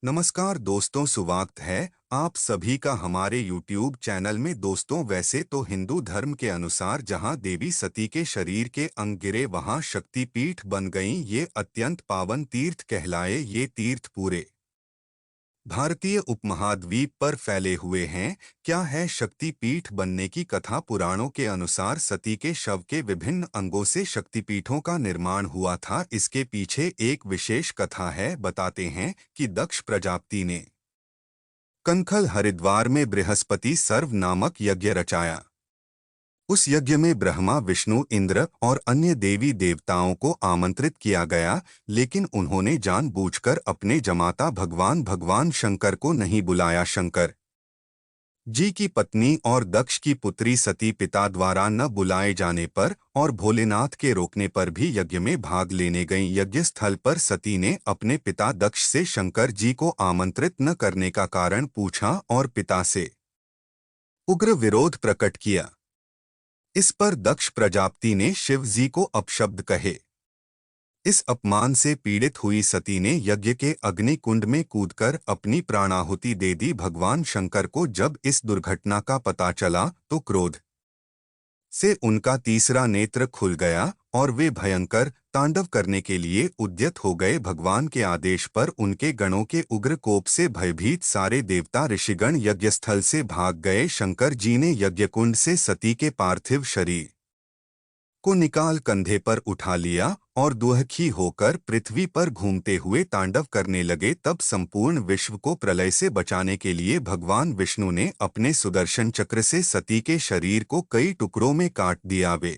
नमस्कार दोस्तों, स्वागत है आप सभी का हमारे YouTube चैनल में। दोस्तों, वैसे तो हिंदू धर्म के अनुसार जहां देवी सती के शरीर के अंग गिरे वहां शक्तिपीठ बन गईं। ये अत्यंत पावन तीर्थ कहलाए। ये तीर्थ पूरे भारतीय उपमहाद्वीप पर फैले हुए हैं। क्या है शक्तिपीठ बनने की कथा? पुराणों के अनुसार सती के शव के विभिन्न अंगों से शक्तिपीठों का निर्माण हुआ था। इसके पीछे एक विशेष कथा है। बताते हैं कि दक्ष प्रजापति ने कनखल हरिद्वार में बृहस्पति सर्व नामक यज्ञ रचाया। उस यज्ञ में ब्रह्मा, विष्णु, इंद्र और अन्य देवी देवताओं को आमंत्रित किया गया, लेकिन उन्होंने जानबूझकर अपने जमाता भगवान शंकर को नहीं बुलाया। शंकर जी की पत्नी और दक्ष की पुत्री सती पिता द्वारा न बुलाए जाने पर और भोलेनाथ के रोकने पर भी यज्ञ में भाग लेने गईं। यज्ञ स्थल पर सती ने अपने पिता दक्ष से शंकर जी को आमंत्रित न करने का कारण पूछा और पिता से उग्र विरोध प्रकट किया। इस पर दक्ष प्रजापति ने शिव जी को अपशब्द कहे। इस अपमान से पीड़ित हुई सती ने यज्ञ के अग्नि कुंड में कूदकर अपनी प्राणाहुति दे दी। भगवान शंकर को जब इस दुर्घटना का पता चला तो क्रोध से उनका तीसरा नेत्र खुल गया और वे भयंकर तांडव करने के लिए उद्यत हो गए। भगवान के आदेश पर उनके गणों के उग्र कोप से भयभीत सारे देवता ऋषिगण यज्ञस्थल से भाग गए। शंकर जी ने यज्ञकुंड से सती के पार्थिव शरीर को निकाल कंधे पर उठा लिया और दुहखी होकर पृथ्वी पर घूमते हुए तांडव करने लगे। तब संपूर्ण विश्व को प्रलय से बचाने के लिए भगवान विष्णु ने अपने सुदर्शन चक्र से सती के शरीर को कई टुकड़ों में काट दिया। वे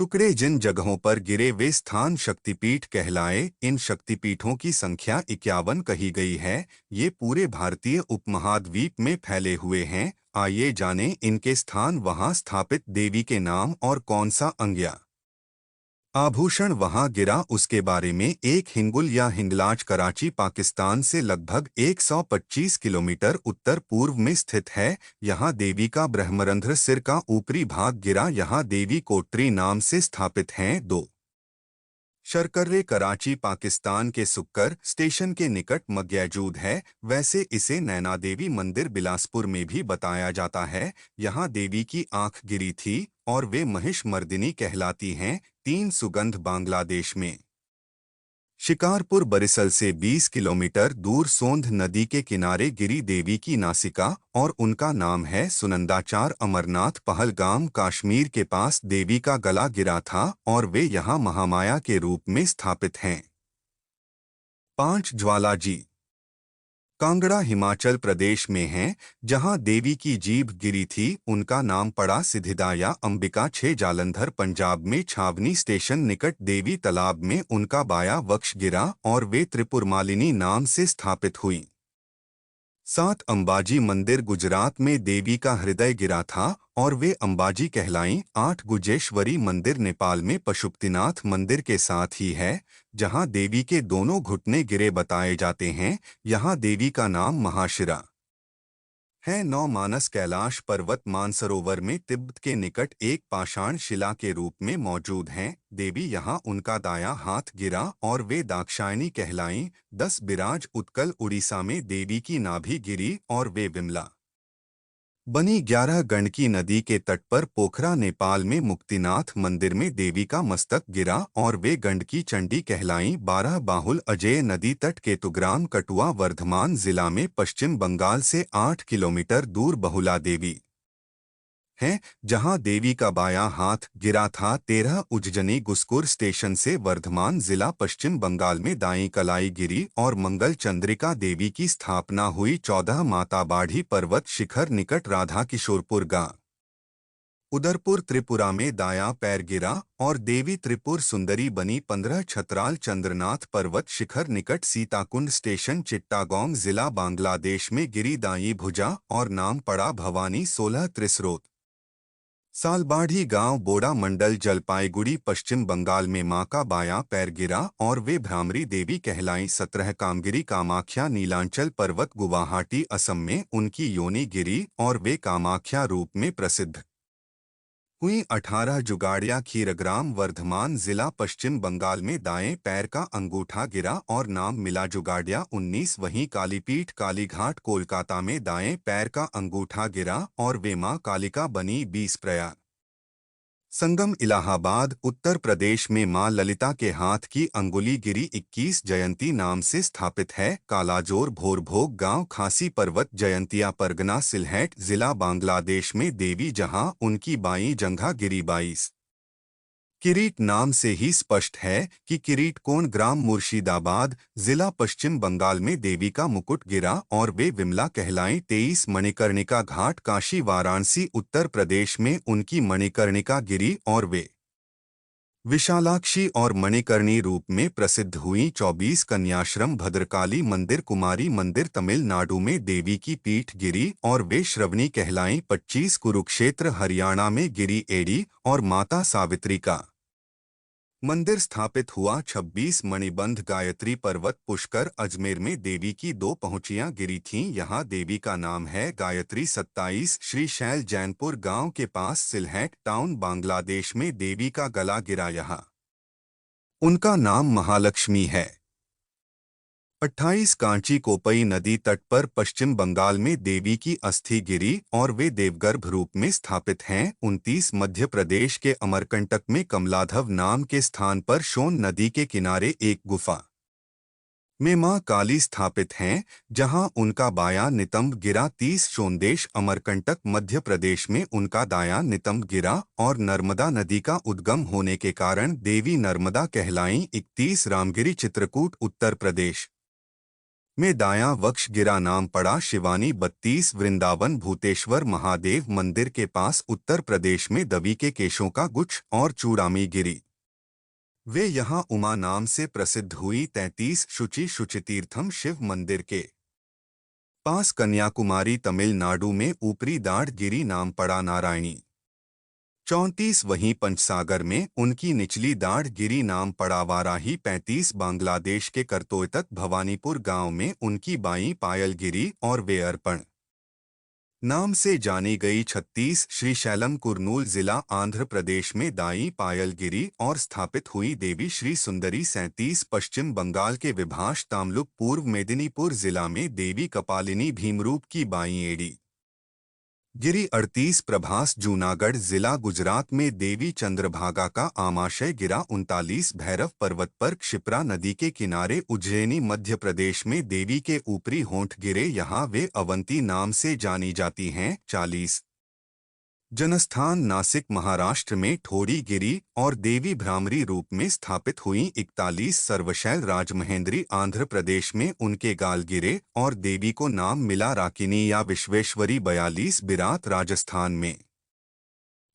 टुकड़े जिन जगहों पर गिरे वे स्थान शक्तिपीठ कहलाए। इन शक्तिपीठों की संख्या 51 कही गई है। ये पूरे भारतीय उपमहाद्वीप में फैले हुए हैं। आइए जानें इनके स्थान, वहां स्थापित देवी के नाम और कौन सा अंग या आभूषण वहां गिरा उसके बारे में। एक हिंगुल या हिंगलाज कराची पाकिस्तान से लगभग 125 किलोमीटर उत्तर पूर्व में स्थित है। यहाँ देवी का ब्रह्मरंध्र सिर का ऊपरी भाग गिरा। यहाँ देवी कोटरी नाम से स्थापित हैं। दो शरकर्रे कराची पाकिस्तान के सुक्कर स्टेशन के निकट मौजूद है। वैसे इसे नैना देवी मंदिर बिलासपुर में भी बताया जाता है। यहाँ देवी की आंख गिरी थी और वे महिष मर्दिनी कहलाती हैं। तीन सुगंध बांग्लादेश में शिकारपुर बरिसल से 20 किलोमीटर दूर सोंध नदी के किनारे गिरी देवी की नासिका और उनका नाम है सुनंदाचार। अमरनाथ पहलगाम कश्मीर के पास देवी का गला गिरा था और वे यहाँ महामाया के रूप में स्थापित हैं। 5 ज्वाला जी कांगड़ा हिमाचल प्रदेश में है, जहां देवी की जीभ गिरी थी। उनका नाम पड़ा सिद्धिदा या अंबिका। 6 जालंधर पंजाब में छावनी स्टेशन निकट देवी तालाब में उनका बाया वक्ष गिरा और वे त्रिपुरमालिनी नाम से स्थापित हुई। 7 अंबाजी मंदिर गुजरात में देवी का हृदय गिरा था और वे अंबाजी कहलाईं। 8 गुजेश्वरी मंदिर नेपाल में पशुपतिनाथ मंदिर के साथ ही है, जहां देवी के दोनों घुटने गिरे बताए जाते हैं। यहाँ देवी का नाम महाशिरा है। 9 मानस कैलाश पर्वत मानसरोवर में तिब्बत के निकट एक पाषाण शिला के रूप में मौजूद हैं। देवी यहाँ उनका दायां हाथ गिरा और वे दाक्षायणी कहलाईं। 10 बिराज उत्कल उड़ीसा में देवी की नाभि गिरी और वे विमला बनी। 11 गंडकी नदी के तट पर पोखरा नेपाल में मुक्तिनाथ मंदिर में देवी का मस्तक गिरा और वे गंडकी चंडी कहलाईं। 12 बाहुल अजय नदी तट केतुग्राम कटुआ वर्धमान जिला में पश्चिम बंगाल से 8 किलोमीटर दूर बहुला देवी है, जहां देवी का बायां हाथ गिरा था। 13 उज्जनी गुस्कुर स्टेशन से वर्धमान जिला पश्चिम बंगाल में दाई कलाई गिरी और मंगल चंद्रिका देवी की स्थापना हुई। 14 माता बाढ़ी पर्वत शिखर निकट राधा किशोरपुर गांव उदयपुर त्रिपुरा में दायां पैर गिरा और देवी त्रिपुर सुंदरी बनी। 15 छतराल चंद्रनाथ पर्वत शिखर निकट सीताकुंड स्टेशन चिट्टागोंग जिला बांग्लादेश में गिरी दाई भुजा और नाम पड़ा भवानी। 16 त्रिस्रोत सालबाढ़ी गांव बोडा मंडल जलपाईगुड़ी पश्चिम बंगाल में मां का बायां पैर गिरा और वे भ्रामरी देवी कहलाईं। 17 कामगिरी कामाख्या नीलांचल पर्वत गुवाहाटी असम में उनकी योनि गिरी और वे कामाख्या रूप में प्रसिद्ध हुई 18 जुगाड़िया खीरग्राम वर्धमान जिला पश्चिम बंगाल में दाएं पैर का अंगूठा गिरा और नाम मिला जुगाड़िया 19 वहीं कालीपीठ कालीघाट कोलकाता में दाएं पैर का अंगूठा गिरा और वे मां कालिका बनी 20 प्रयाग संगम इलाहाबाद उत्तर प्रदेश में मां ललिता के हाथ की अंगुली गिरी 21 जयंती नाम से स्थापित है। कालाजोर भोरभोग गांव खासी पर्वत जयंतिया परगना सिलहट जिला बांग्लादेश में देवी जहां उनकी बाईं जंघा गिरी 22 किरीट नाम से ही स्पष्ट है कि किरीट कोण ग्राम मुर्शिदाबाद जिला पश्चिम बंगाल में देवी का मुकुट गिरा और वे विमला कहलाएं। 23 मणिकर्णिका घाट काशी वाराणसी उत्तर प्रदेश में उनकी मणिकर्णिका गिरी और वे विशालाक्षी और मणिकर्णी रूप में प्रसिद्ध हुई। 24 कन्याश्रम भद्रकाली मंदिर कुमारी मंदिर तमिलनाडु में देवी की पीठ गिरी और वे श्रवणी कहलाएं। 25 कुरुक्षेत्र हरियाणा में गिरी एडी और माता सावित्री का मंदिर स्थापित हुआ। 26 मणिबंध गायत्री पर्वत पुष्कर अजमेर में देवी की 2 पहुंचियां गिरी थीं। यहाँ देवी का नाम है गायत्री। 27 श्रीशैल जैनपुर गांव के पास सिलहट टाउन बांग्लादेश में देवी का गला गिरा। यहाँ उनका नाम महालक्ष्मी है। 28 कांची कोपई नदी तट पर पश्चिम बंगाल में देवी की अस्थि गिरी और वे देवगर्भ रूप में स्थापित हैं। 29 मध्य प्रदेश के अमरकंटक में कमलाधव नाम के स्थान पर सोन नदी के किनारे एक गुफा में मां काली स्थापित हैं, जहां उनका बायां नितंब गिरा। 30 सोनदेश अमरकंटक मध्य प्रदेश में उनका दायां नितंब गिरा और नर्मदा नदी का उद्गम होने के कारण देवी नर्मदा कहलाईं। 31 रामगिरी चित्रकूट उत्तर प्रदेश में दायां वक्ष गिरा नाम पड़ा शिवानी। 32 वृंदावन भूतेश्वर महादेव मंदिर के पास उत्तर प्रदेश में दवी के केशों का गुच्छ और चूड़ामी गिरी, वे यहाँ उमा नाम से प्रसिद्ध हुई। 33 शुचि शुचितीर्थम शिव मंदिर के पास कन्याकुमारी तमिलनाडु में ऊपरी दाढ़ गिरी नाम पड़ा नारायणी। 34 वहीं पंचसागर में उनकी निचली दाढ़ गिरी नाम पड़ा वाराही। 35 बांग्लादेश के करतोयतक भवानीपुर गांव में उनकी बाईं पायल गिरी और वे अर्पण नाम से जानी गई। 36 श्रीशैलम कुरनूल जिला आंध्र प्रदेश में दाईं पायल गिरी और स्थापित हुई देवी श्री सुंदरी। 37 पश्चिम बंगाल के विभाष तामलुक पूर्व मेदिनीपुर जिला में देवी कपालिनी भीमरूप की बाईं एड़ी गिरी। 38 प्रभास जूनागढ़ जिला गुजरात में देवी चंद्रभागा का आमाशय गिरा। 39 भैरव पर्वत पर क्षिप्रा नदी के किनारे उज्जैनी मध्य प्रदेश में देवी के ऊपरी होंठ गिरे, यहाँ वे अवंती नाम से जानी जाती हैं। 40 जनस्थान नासिक महाराष्ट्र में ठोड़ी गिरी और देवी भ्रामरी रूप में स्थापित हुई। 41 सर्वशैल राजमहेंद्री आंध्र प्रदेश में उनके गाल गिरे और देवी को नाम मिला राकिनी या विश्वेश्वरी। 42 बिरात राजस्थान में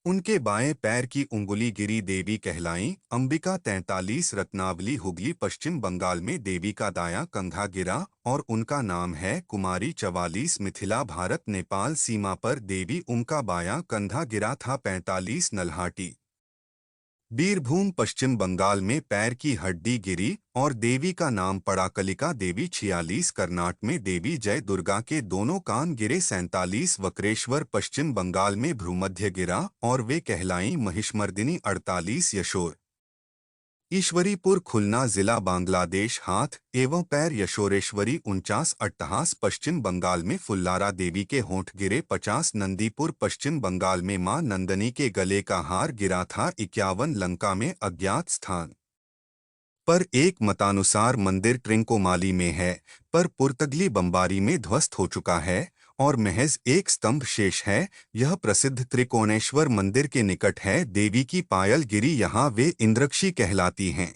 उनके बाएं पैर की उंगली गिरी, देवी कहलाईं अंबिका। 43 रत्नावली हुगली पश्चिम बंगाल में देवी का दायां कंधा गिरा और उनका नाम है कुमारी। 44 मिथिला भारत नेपाल सीमा पर देवी उनका बायां कंधा गिरा था। 45 नल्हाटी बीरभूम पश्चिम बंगाल में पैर की हड्डी गिरी और देवी का नाम पड़ा कलिका देवी। 46 कर्नाटक में देवी जय दुर्गा के दोनों कान गिरे। 47 वक्रेश्वर पश्चिम बंगाल में भ्रूमध्य गिरा और वे कहलाईं महिषमर्दिनी। 48 यशोर ईश्वरीपुर खुलना जिला बांग्लादेश हाथ एवं पैर यशोरेश्वरी। 49 अट्टहास पश्चिम बंगाल में फुल्लारा देवी के होंठ गिरे। 50 नंदीपुर पश्चिम बंगाल में मां नंदनी के गले का हार गिरा था। 51 लंका में अज्ञात स्थान पर एक मतानुसार मंदिर ट्रिंकोमाली में है, पर पुर्तगली बम्बारी में ध्वस्त हो चुका है और महज एक स्तंभ शेष है। यह प्रसिद्ध त्रिकोणेश्वर मंदिर के निकट है। देवी की पायल गिरी, यहाँ वे इंद्रक्षी कहलाती हैं।